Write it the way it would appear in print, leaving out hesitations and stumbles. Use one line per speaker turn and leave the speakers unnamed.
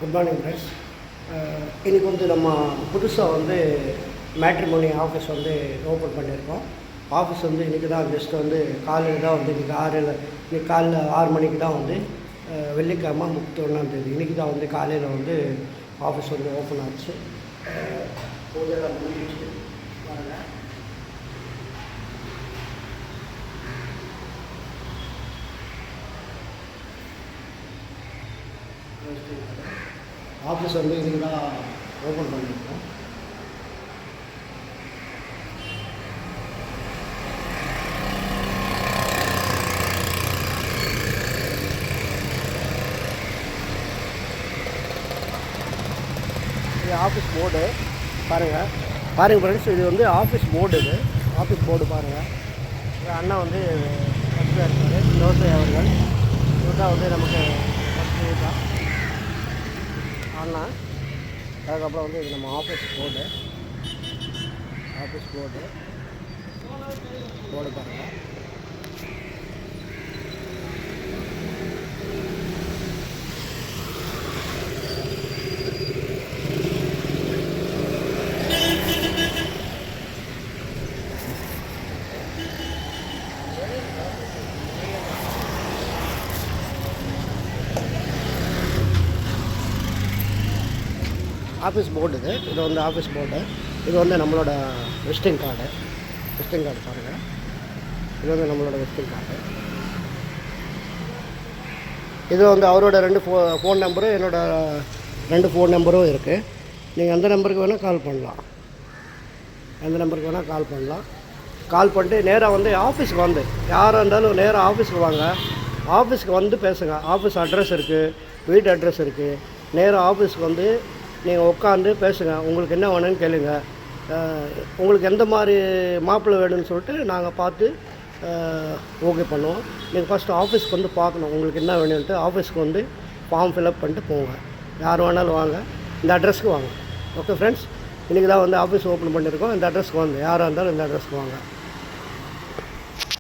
Good morning friends. இன்றைக்கி வந்து நம்ம புதுசாக வந்து மேட்ரிமோனி ஆஃபீஸ் வந்து ஓப்பன் பண்ணியிருக்கோம். ஆஃபீஸ் வந்து இன்றைக்கி தான் ஜஸ்ட் வந்து காலையில் தான் வந்து இன்றைக்கி காலைல 6 மணிக்கு தான் வந்து வெள்ளிக்கிழமை 31ஆம் தேதி இன்றைக்கி தான் வந்து காலையில் வந்து ஆஃபீஸ் வந்து ஓப்பன் ஆச்சு. பூஜைலாம் முடிஞ்சிச்சு பாருங்கள். ஆஃபீஸ் வந்து இன்றைக்கி தான் ஓப்பன் பண்ணியிருக்கோம். இது ஆஃபீஸ் போர்டு பாருங்கள் ஃப்ரெண்ட்ஸ். இது வந்து ஆஃபீஸ் போர்டு. இது ஆஃபீஸ் போர்டு பாருங்கள். இது அண்ணா வந்து ஃபஸ்ட்டில் இருக்கார் ஜோசை அவர்கள். இவர் தான் வந்து நமக்கு ஃபஸ்ட்டு தான் அண்ணா. அதுக்கப்புறம் வந்து இது நம்ம ஆஃபீஸ் போர்டு பாருங்கள். ஆஃபீஸ் போர்டு இது வந்து ஆஃபீஸ் போர்டு. இது வந்து நம்மளோட விசிட்டிங் கார்டு பாருங்கள். இது வந்து நம்மளோட விசிட்டிங் கார்டு. இது வந்து அவரோட 2 ஃபோன் நம்பரும் என்னோட 2 ஃபோன் நம்பரும் இருக்குது. நீங்கள் எந்த நம்பருக்கு வேணால் கால் பண்ணலாம். கால் பண்ணிட்டு நேராக வந்து ஆஃபீஸுக்கு வந்து யாராக இருந்தாலும் நேராக ஆஃபீஸுக்கு வாங்க. ஆஃபீஸுக்கு வந்து பேசுங்க. ஆஃபீஸ் அட்ரஸ் இருக்குது, வீட்டு அட்ரஸ் இருக்குது. நேராக ஆஃபீஸுக்கு வந்து நீங்கள் உட்காந்து பேசுங்க. உங்களுக்கு என்ன வேணும்னு கேளுங்க. உங்களுக்கு எந்த மாதிரி மாப்பிள்ளை வேணும்னு சொல்லிட்டு நாங்கள் பார்த்து ஓகே பண்ணுவோம். நீங்கள் ஃபஸ்ட்டு ஆஃபீஸ்க்கு வந்து பார்க்கணும் உங்களுக்கு என்ன வேணும்ன்ட்டு. ஆஃபீஸ்க்கு வந்து ஃபார்ம் ஃபில்அப் பண்ணிட்டு போங்க. யார் வேணாலும் வாங்க, இந்த அட்ரஸ்க்கு வாங்க. ஓகே ஃப்ரெண்ட்ஸ், இன்றைக்கி தான் வந்து ஆஃபீஸ் ஓப்பன் பண்ணியிருக்கோம். இந்த அட்ரஸ்க்கு வந்து யாராக இருந்தாலும் இந்த அட்ரஸ்க்கு வாங்க.